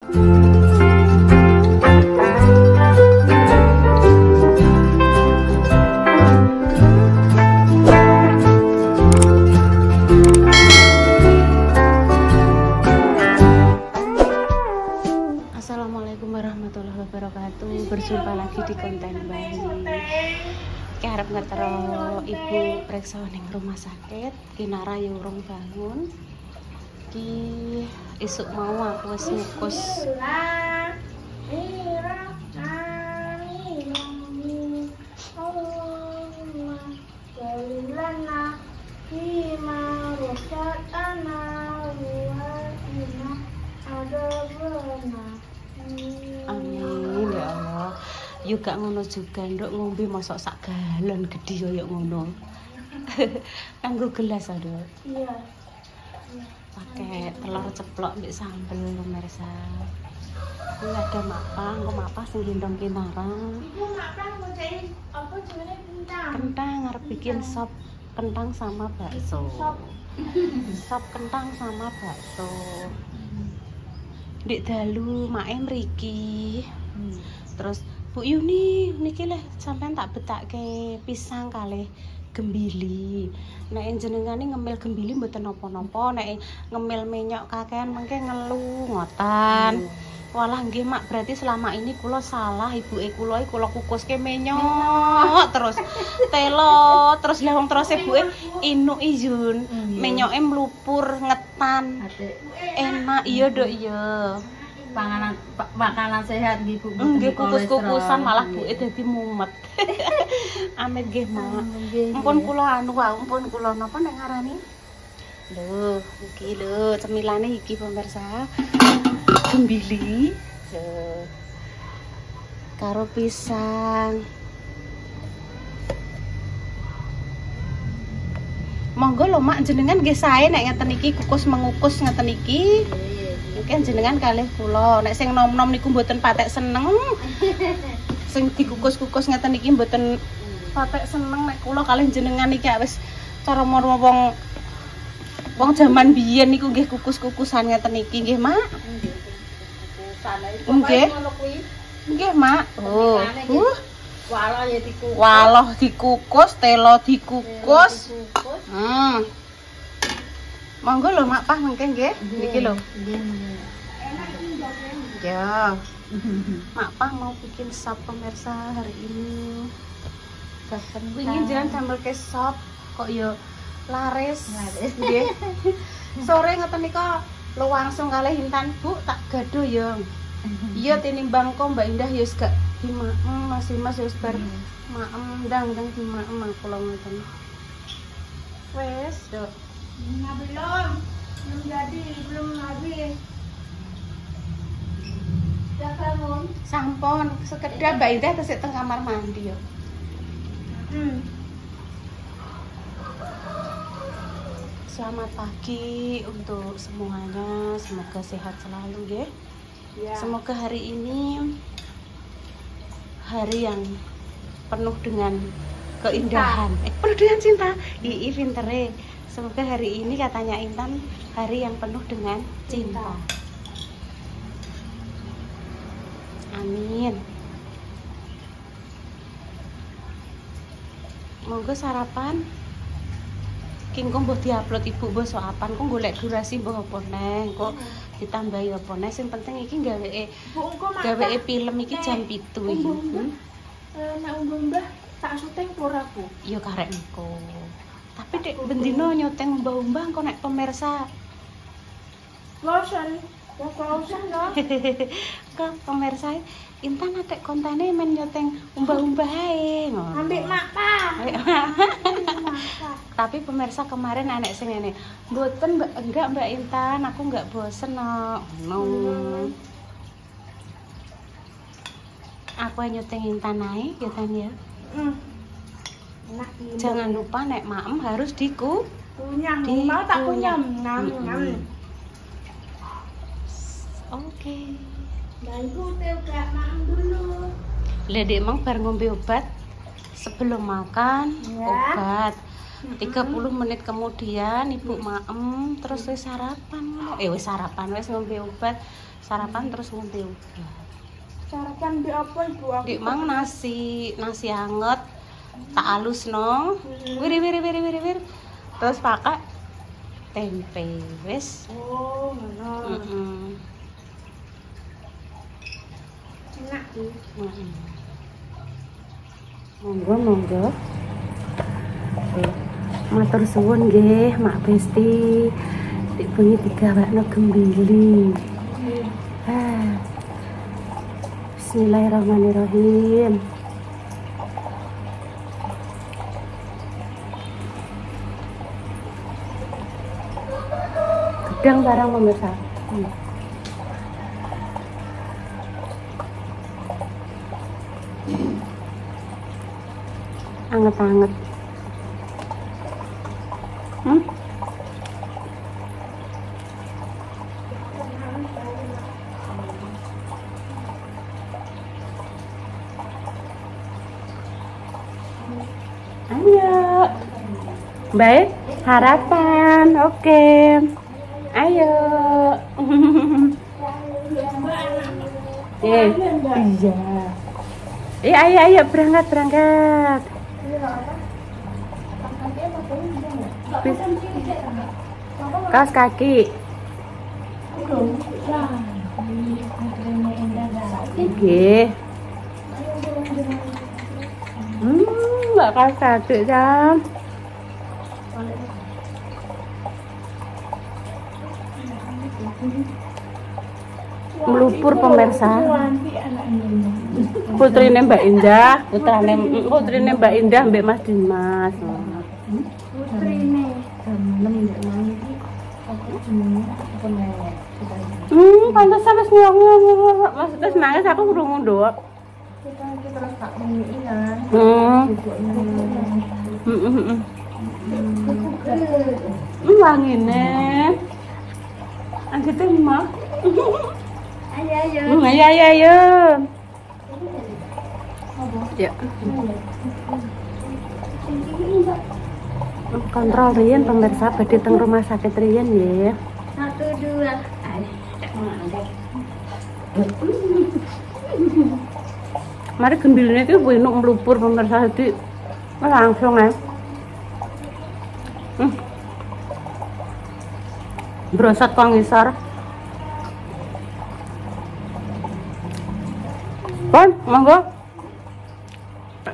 Assalamualaikum warahmatullahi wabarakatuh. Berjumpa lagi di konten baru. Harap ngetero ibu periksa ning rumah sakit. Kinara yo urung bangun. Ki isuk mau aku wis ngukus. Amin ya Allah. Juga ngono juga nduk ngombe mosok sak galon gede koyo ngono. Kanggo gelas Nduk. Iya. Pakai telur ceplok mbek sambel pemirsa. Ini ada mapang, kok mapang sing gendong Kinara. Ibu mapang ngocein apa jenenge kentang. Kentang arep bikin sop kentang sama bakso. Sop kentang sama bakso. Dik dalu mae mriki. Terus Bu Yuni niki leh sampean tak betake pisang kalih gembili. Nek jenengane ngemil gembili mboten napa-napa, nek ngemil menyok kakean mengke ngelu ngoten. Walah nggih Mak, berarti selama ini kula salah, ibuke kula kukuske menyok terus telo terus lha wong terus ibuke inuk izun menyoke mlupur ngetan. Enak iya Dok iya. Panganan makanan sehat nggih Bu. Nggih kukus-kukusan malah buke dadi mumet. Amit nggih Mak. Ampun kula anu wae, ampun kula napa nek ngarani? Lho, iki lho cemilane iki pemirsa. Gembili. Lho. Karo pisang. Monggo lho Mak jenengan nggih sae nek ngeten iki kukus mengukus ngeten iki. Mungkin jenengan kalih kula. Nek sing nom-nom niku mboten patek seneng. Sing dikukus-kukus ngeten iki mboten patek seneng nek kula kalih jenengan iki wis cara wong jaman biyen niku nggih kukus-kukusan ngeten iki nggih Mak. Nggih. Nggih Mak. Oh. Waloh ya dikukus. Waloh dikukus, telo dikukus. Monggo lho Mak Pah mengke nggih. Niki lho. Nggih. Ya. Mak Pah mau bikin sop pemirsa hari ini. Gaten wingi jenengan damel ke sop kok ya laris. Nggih. Sore ngeten nika langsung kalih Intan Bu tak gado ya. Iya tinimbang kok Mbak Indah ya wis gak dimaem Mas wis bar maem ndang dimaem aku lho ngoten. Wes, Dok. Belum jadi, belum habis. Ya bangun. Sampun, sekedar Mbak Indah tesik teng kamar mandi ya. Selamat pagi untuk semuanya, semoga sehat selalu ya. Semoga hari ini hari yang penuh dengan keindahan. Penuh dengan cinta. Ii pintere. Semoga hari ini katanya Intan hari yang penuh dengan cinta. Amin. Monggo sarapan. King kok mbok diupload Ibu mbok soapan kok golek durasi mbok apa neng kok ditambahi apa neng sing penting iki gaweke film iki jam 7 iki. Nek umbah tak syuting ora Bu? Ya karek engko. Tapi dek bendino nyoteng umbah-umbah kok nek pemirsa. Lotion. Lotion lho. Kok pemirsa Intan atek kontene men nyoteng umbah-umbah ae ngono. Ambek Mak Pah. Tapi pemirsa kemarin anek sing ngene, "Mboten enggak Mbak Intan, aku enggak bosen kok." No. Aku nyoteng Intan ae ya Tan ya. Jangan lupa nek maem harus kunyah. Mau tak kunyah. Oke. Bantu teh maem dulu. Lah Dek emang bar ngombe obat sebelum makan obat. 30 menit kemudian ibu maem terus wis sarapan. Wis sarapan, wis ngombe obat. Sarapan terus ngombe obat. Sarapan di apa ibu? Di mang nasi anget tak halusno. Wir. Terus pakai tempe wis. Oh, ngono. Enak tuh. Monggo. Matur suwun nggih, Mak Besti. Dik bengi digawakno gembili. Bismillahirrahmanirrahim. Gedang barang pemirsa. Anget-anget. Ayo. Baik, harapan. Oke. Ayo. Iya. Ayo berangkat. Kaos kaki. Nggih. Mbak kaos kaki jam. Melupur pemirsa. Putrine Mbak Indah, putrine Mbak Indah Mbak Mas Dimas. Putrine. Pantes sampe ngomong. Maksudnya nangis aku krungu, Nduk. Terus tak ngomongin kan. Wangine. Anggete mah. Ayo. Ya. Kontrol riyen pemirsa badhe teng rumah sakit riyen nggih. 1 2. Mari gembiline iki wenuk melupur pemirsa jadi langsung ya. Brosot pangisor. Pon, monggo.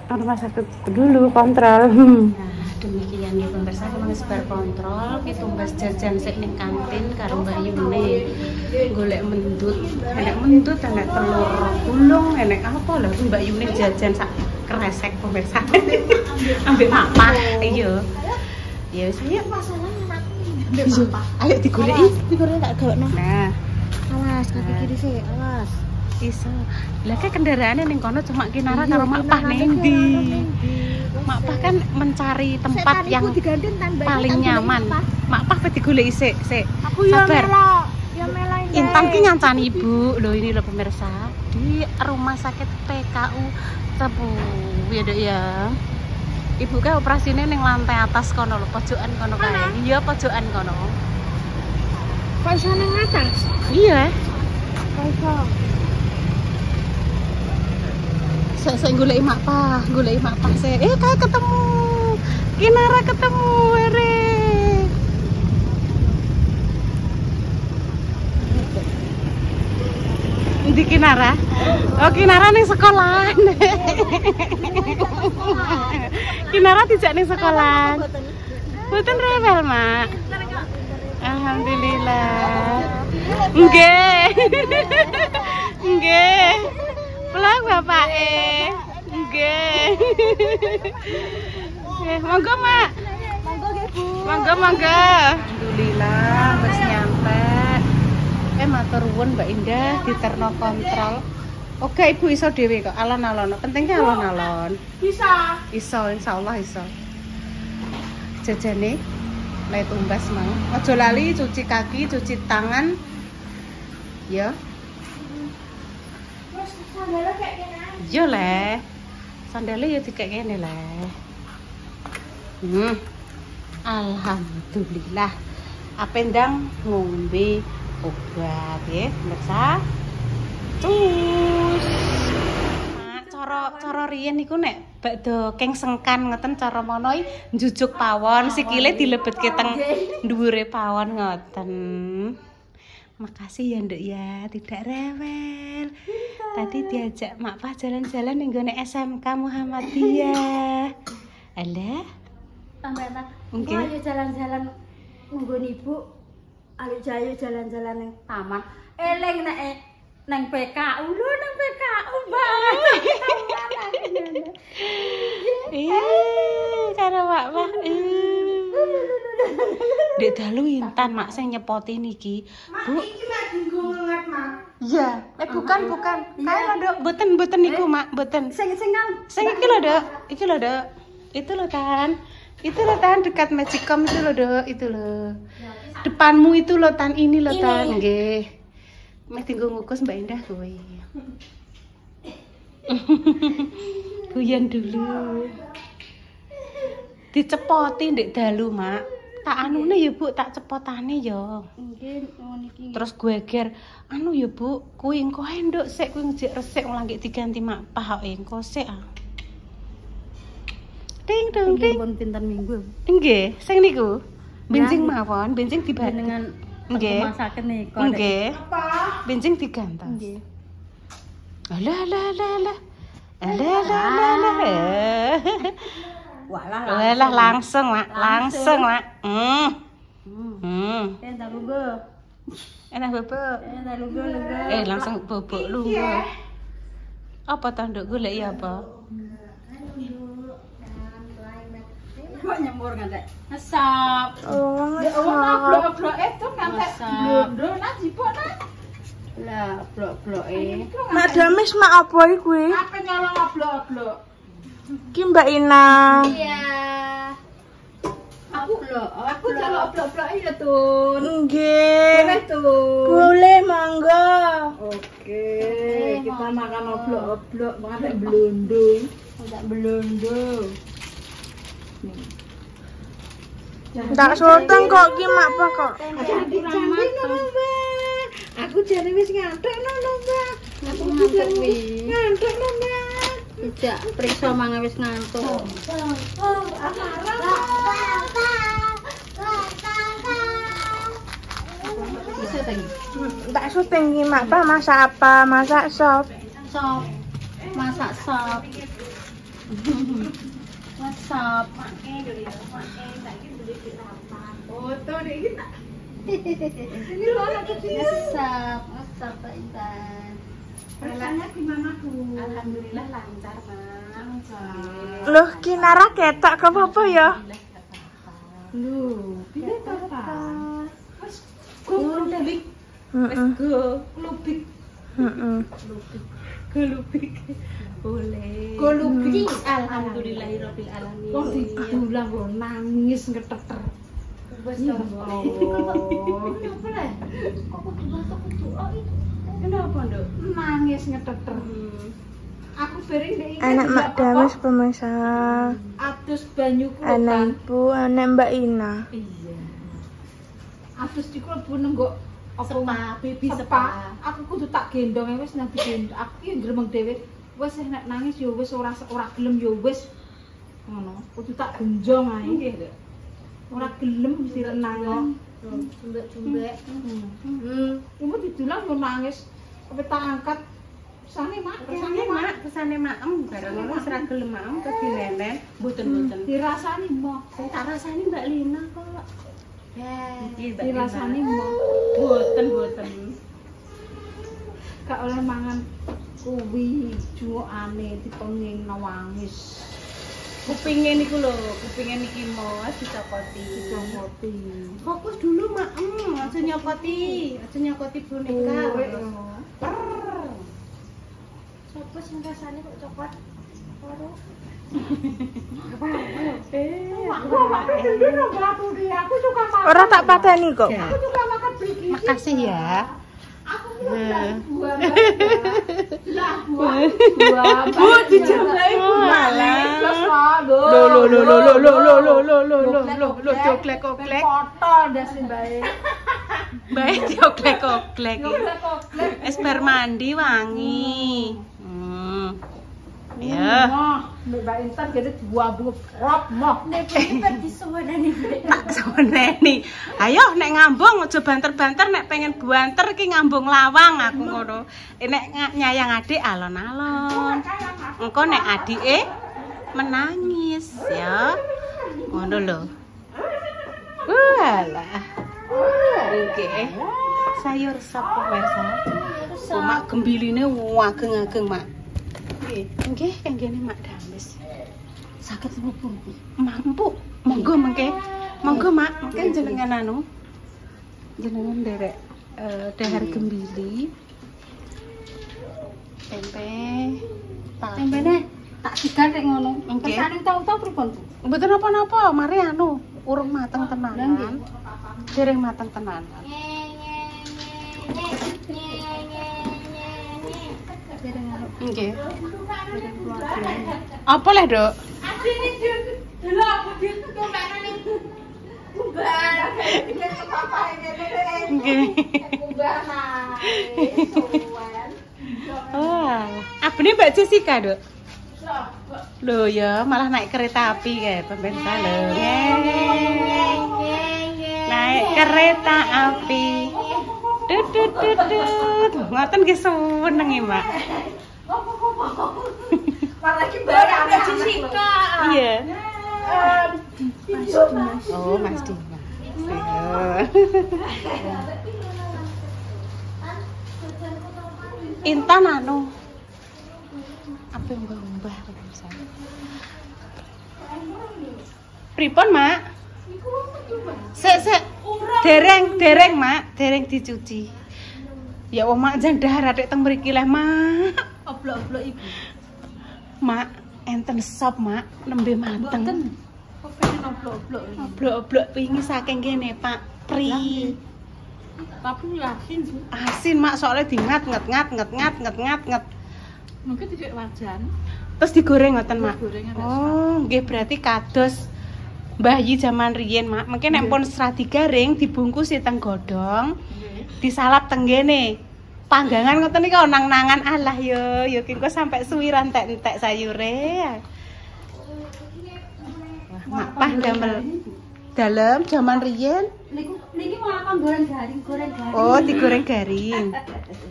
Rumah sakit dulu kontrol. Nah, demikian ya pemirsa, kami sebar kontrol pitumbas jajan sik ning kantin karo Mbak Yune. Golek mendut, enek telur gulung, enek apa lho Mbak Yune jajan sak kresek pemirsa. Ambek mapa. Iya. Ya wis ayo Masalahnya ambek mapa. Ayo digoleki tak gawekno. Nah, awas kaki kiri sih, awas. iso. Lah kayak kendaraannya ning kono cuma Kinara karo Makpah nendi. Makpah kan mencari tempat yang paling nyaman. Makpah pe digoleki sik. Aku ya Sabar. Ya mela Intan ki nyancani Ibu. Loh ini loh pemirsa, di rumah sakit PKU Tebu. Ya Dek ya. Ibu kan operasinya ning lantai atas kono lho, pojokan kono kae. Iya, pojokan kono. Kok iso ning atas? Iya. Kok iso? Saya goleki Makpah sih. Kayak ketemu. Kinara ketemu, Ere. Di Kinara? Oh, Kinara ning sekolahan. Kinara dijak ning sekolahan. Mboten rewel, Mak. Alhamdulillah. Nggih. Nggih. Pulang bapake. Nggih. Monggo, Mak. Monggo nggih, Bu. Monggo. Alhamdulillah wis nyampe. Matur nuwun Mbak Indah diterno kontrol. Oke, Ibu iso dhewe kok. Alon-alon. Pentingnya alon-alon. Bisa. Iso, insyaallah iso. Jajane le tumbas mau. Aja lali cuci kaki, cuci tangan. Ya. Terus sandalnya kayak gini. Yo le. Sandale ya dikek kene le. Alhamdulillah. Apa ndang ngombe obat ya, pemirsa. Terus cara riyen niku nek bakdo kengsengkan ngoten cara mono njujuk pawon, sikile dilebetke teng dhuwure pawon ngoten. Makasih ya Nduk ya, tidak rewel. Tadi diajak Mak Pa jalan-jalan ning gone SMK Muhammadiyah. Alah, Sampeyan. Nggih. Ayo jalan-jalan nggon ibu. Ayo jayo jalan-jalan ning taman. Eling nek nang PKU lho, nang PKU banget. Karo Mak Pa. Dek dalu intan Mak sing nyepoti niki. Bu. Iki lagi ngengat, Mak. Iya, bukan. Kae lho, Dok. Mboten niku, Mak, mboten. Sing Sing iki lho, Dok. Iki lho, Dok. Itu lho, Tan. Itu lho, Tan, dekat Magicom itu lho, Dok. Itu lho. Depanmu itu lho, Tan. Ini lho, Tan. Nggih. Meh tinggal ngukus Mbak Indah kowe. Guyon dulu. Dicepoti ndek dalu, Mak. Tak anune ya, Bu, tak cepotane ya. Nggih, niki. Terus gue ger, anu ya Bu, kuwi engko ae nduk sik kuwi ngejek resik wong lagi diganti Mak Pa kok engko sik ah. Ting dong ting. Pun pinten minggu. Nggih, sing niku. Benjing mawon, benjing Dengan nggih. masakan niku. Nggih. Apa? Benjing digantos. Nggih. Alah. Walah langsung, Mak. Langsung, Mak. Entar lugo. Enak bobok. Entar lugo. Langsung bobok lu. Apa tanduk golek ya apa? Kok nyembur ngantek. Ngesap. Oh, Ya Allah, blok-blok itu ngantek blondo nang jipuk nang. Lah, blok-bloke. Mak Damis mak apa iki kuwi? Apa nyolong blok-blok? Ki Mbak Ina. Iya. Aku jaluk blok-blok ya, Tun. Nggih. Boleh, Tun. Boleh, monggo. Oke, kita makan oblok-oblok ngantek blondo. Ngantek blondo. Tak sultan kok ki mak pa kok. Cantik no, Mbak. Aku jane wis ngantuk no, Mbak. Aku ngantuk wi. Ngantuk no, Mbak. Tidak, periksa mangan wis ngantuk. Bisa tadi. Tak sultan ki mak pa masak apa? Masak sop. Sop. Masak sop. Masak. Foto deh kita. Ini loh anak kecil. Masak Pak Intan. Rasanya gimana, Bu? Alhamdulillah lancar, Mak. Loh, ki Nara ketok ke apa ya? Loh, pilih apa? Wes go lubik. Heeh. Go lubik. Heeh. Go lubik. Boleh. Go lubik. Alhamdulillahirabbil alamin. Kok didulang kok nangis ngeteter. Wes to. Oh. Kenapa, Nduk? Nangis ngeteter. Aku bering ndek Anak Mak Damis pemirsa. atus banyu kulo kan. Anakku, anak Mbak Ina. Iya. Atus iku lebu nenggok apa baby sepa. Aku kudu tak gendong wis nang digendong. Aku ki gremeng dhewe. Wis nek nangis ya wis ora gelem ya wis. Ngono. Kudu tak genjong ae. Nggih, Nduk. Ora gelem mesti renang. Cumbek-cumbek. Ibu didulang yo nangis. Apa tak angkat kesane maem bareng ngono wis ra gelem maem terus dilenen mboten dirasani moh tak rasani Mbak Lina kok dirasani moh mboten gak oleh mangan kuwi juane dipenging nangis kupinge niku lho kupinge niki mau dicopoti fokus dulu maem aja nyopoti boneka Sopo sing rasane kok coklat? Aku suka makan. Ora tak pateni kok. Aku suka makan biki. Makasih ya. Aku buah. Bu dijambai Malah. Lo coklek. Foto ndas mbae. Bae dioklek-oklek. Es bar mandi wangi. Ya. Mbak Intan kene diambu prop moh. Tak seneni. Ayo nek ngambung aja banter-banter nek pengen buanter ki ngambung lawang aku ngono. Nek nyayang adik alon-alon. Engko nek adike menangis ya. Ngono lho. Walah. Oke. Sayur sop pemirsa. Mak gembiline ageng-ageng, Mak. Nggih, kanggene Mak Damis. Saged mlebu. Mampu. Monggo mengke. Monggo Mak, mungkin jenengan anu. Jenengan derek dahar gembili. Tempe. Tempene tak sigar nek ngono. Nggih. Kersane tau-tau pripun? Mboten napa-napa, mari anu urung mateng tenanan. Dereng mateng tenanan. Nggih. Apa le, Dok? Asine delok aku ditumpakane kumbar. Nggih. Kumbar Wah, abene Mbak Jessica, Dok. Loh ya, malah naik kereta api kayak pemirsa lho. Naik kereta api. Ngoten nggih seneng ya, Mbak. Malah iki barang Jessica. Iya. Mas Dimas. Oh, Mas Dimas. Intan anu. Apa mbah-mbah pemirsa. Pripun, Mak? Sek. Dereng, Mak. Dereng dicuci. Ya wong Mak jan dahar atik teng mriki leh, Mak. Oblok-oblok ibu. Mak, enten sop, Mak, nembe mateng. Kok pengen oblok-oblok. Oblok-oblok wingi saking kene, Pak. Pri. Tapi asin, Bu. Asin, Mak, soalnya nget. Mungkin tidak wajan. Terus digoreng ngoten, Mak. Digoreng ada Oh, nggih berarti kados Mbah Yi zaman riyen, Mak. Mungkin nek pun serat digaring dibungkus teng godhong, disalap teng kene. Panggangan ngoten niki nang-nangan alah yo engko sampai suwiran entek-entek sayure. Wah, Mak pah damel dalem zaman riyen. Niki malah goreng garing. Oh, digoreng garing.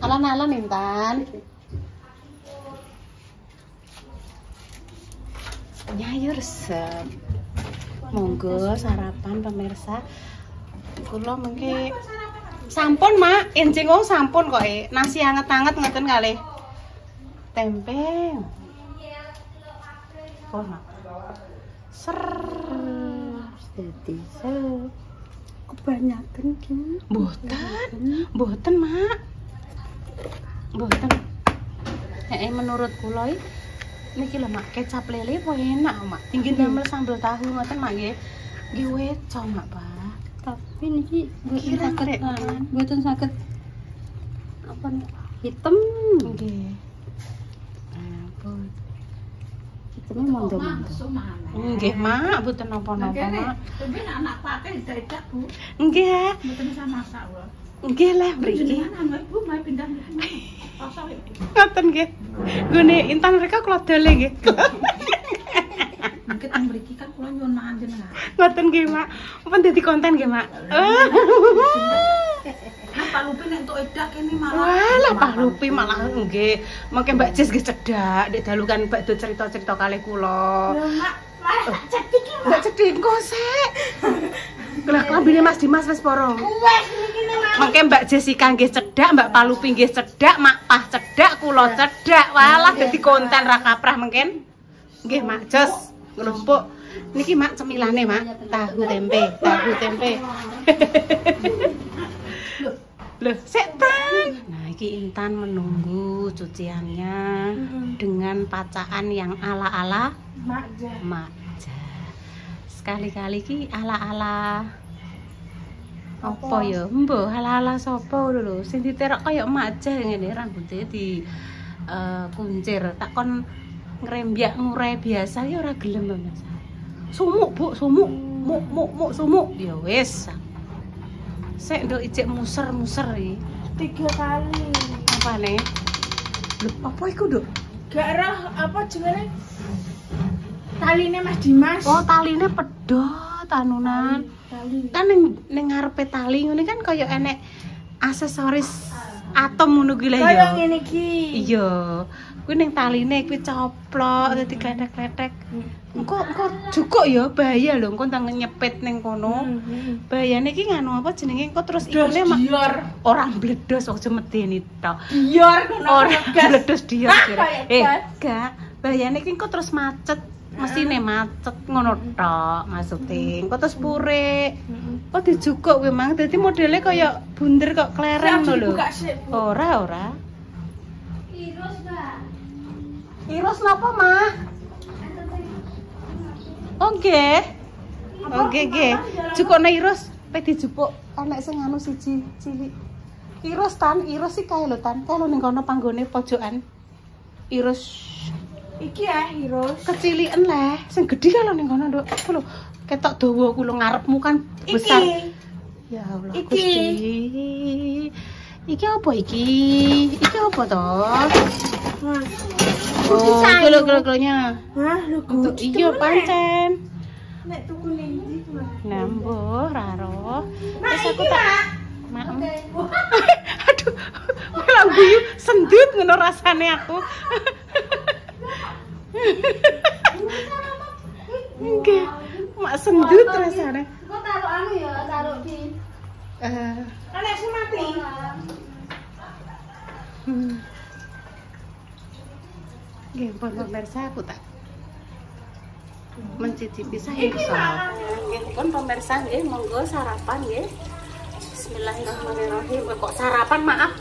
Alon-alon Intan. Nyayur sep. Monggo sarapan pemirsa. Kula mengke sampun, Mak. Enjing sampun kok nasi anget-anget ngoten kalih. Tempe. Oh, Mak. Ser. Dadi kebanyakan ki. Mboten, Mak. Mboten. Menurut kula niki lho, Mak, kecap lele po enak, Mak. Tinggi damel sambel tahu ngoten, Mak nggih. Nggih weco, Mak, Pak. Tapi niki Mboten saged apa hitam. nggih. Ampun. Hitamnya mondo-mondo. Nggih, Mak, mboten napa-napa, Mak. Tapi anak pakai dadak, Bu. Nggih. Mboten bisa masak, Bu. Nggih lah mriki. Jenengan Ibu mau pindah pasal iki. Ngoten nggih. Gune Intan mereka kula dole nggih. Mungkin teng mriki kan kula nyuwun jenengan. Ngoten nggih, Mak. Pun dadi konten nggih, Mak. Pak Lupi nek entuk edak kene malah. Walah, Pak Lupi malah nggih. Mengke Mbak Jes nggih cedak nek dalu kan bakdo cerita-cerita kalih kula. Lho, Mak, malah tak cedik iki. Mbak cedik kok sik. Lah klambine Mas Dimas wis poro. Wes niki nek Mengke Mbak Jessica nggih cedak, Mbak Palupi nggih cedak, Mak Pah cedak, kula cedak. Walah dadi konten ra kaprah mungkin. Nggih, Mak Jos. Nglumpuk. Niki Mak cemilane, Mak. Tahu tempe. Loh, setan. Nah, iki Intan menunggu cuciannya dengan pacaan yang ala-ala Makja. Sekali-kali ki ala-ala apa ya? Mbah ala-ala sapa lho. Sing diterok kaya Makja ngene rambutnya di kuncir. Tak kon ngrembyak ngurai biasa ya ora gelem Mas. Sumuk, Bu, sumuk. Muk sumuk. Ya wis. Sik nduk ijek muser-muser iki. 3 kali. Apane? Lho, apa iku, Nduk? Gak roh apa jenenge? Taline Mas Dimas. Oh, taline pedhot anunan. Tali. Kan ning ngarepe tali ngene kan kaya enek aksesoris atom ngono kuwi lho ya. Kaya ngene iki. Iya. Kuwi ning taline kuwi coplok dadi kletek-kletek. Engko jukuk ya bahaya lho engko tang nyepit ning kono. Bahayane iki nganu apa jenenge engko terus ikune Dior. ora mbledos aja medeni tok. Dior ngono. Ora mbledos dior. Kayak Gak. Bahayane iki engko terus macet. Mesine macet ngono tok maksude. Engko terus purik. Kok dijukuk kuwi mang dadi modele kaya bunder kok klereng ngono lho. Buka sik. Ora. Iros napa, Mah? Oke. Jukukne Iros, pe dijupuk anak sing anu siji cilik. Iros sih kae lho Tan. Kae lho ning kono panggone pojokan. Iros Iki ya, Iros. keciliken leh, sing gedhi kae lho ning kono, Nduk. Aku lho ketok dawa ku lho ngarepmu kan besar. Ya Allah, Iki. Gusti. Iki apa iki? Iki apa toh? Oh, kelo-kelonya. Hah, lho Untuk iya pancen. Nek tuku ning ndi kuwi? Nambuh raro. Nah, Terus aku iki, tak Mak. Maem. Aduh. Lah guyu sendut ngono rasane aku. Oke. Mak sendut rasane. Kok taruh anu ya, taruh di Anak sing mati. Nggih, pun pemirsa aku tak mencicipi sayur-sayuran. Nggih, pun pemirsa nggih, monggo sarapan nggih. Bismillahirrahmanirrahim. Kok sarapan, maaf.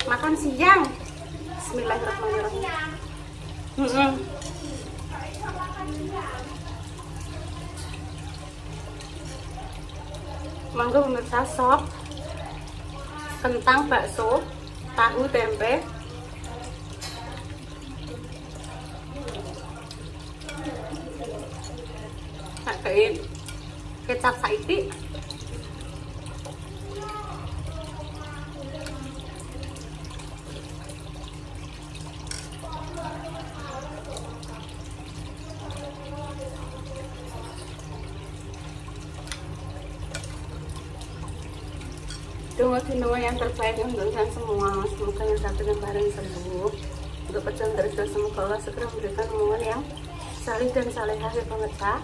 Makan siang. Bismillahirrahmanirrahim. Monggo pemirsa sop, kentang bakso, tahu tempe. Pakai kecap saiti. Doa yang terbaik untuk kalian semua. Semoga yang satu dan bareng sembuh. Untuk pejuang terus semoga Allah segera memberikan omongan yang salih dan salehah ya pemirsa.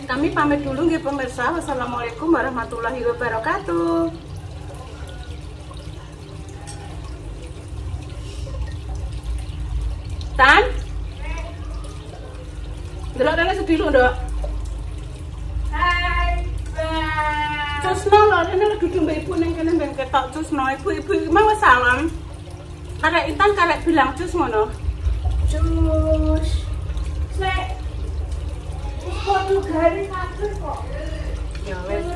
Kami pamit dulu nggih pemirsa. Wassalamualaikum warahmatullahi wabarakatuh. Tan? Delok dene sedih lho, Nduk. Hai. Cusno lho, ini lagi duduk mbak ibu ning kene mbek ketok Cusno. Ibu mau salam. Karek Intan karek bilang cus ngono. Cus. Sek. Kok lu garing kabeh kok. Ya wes.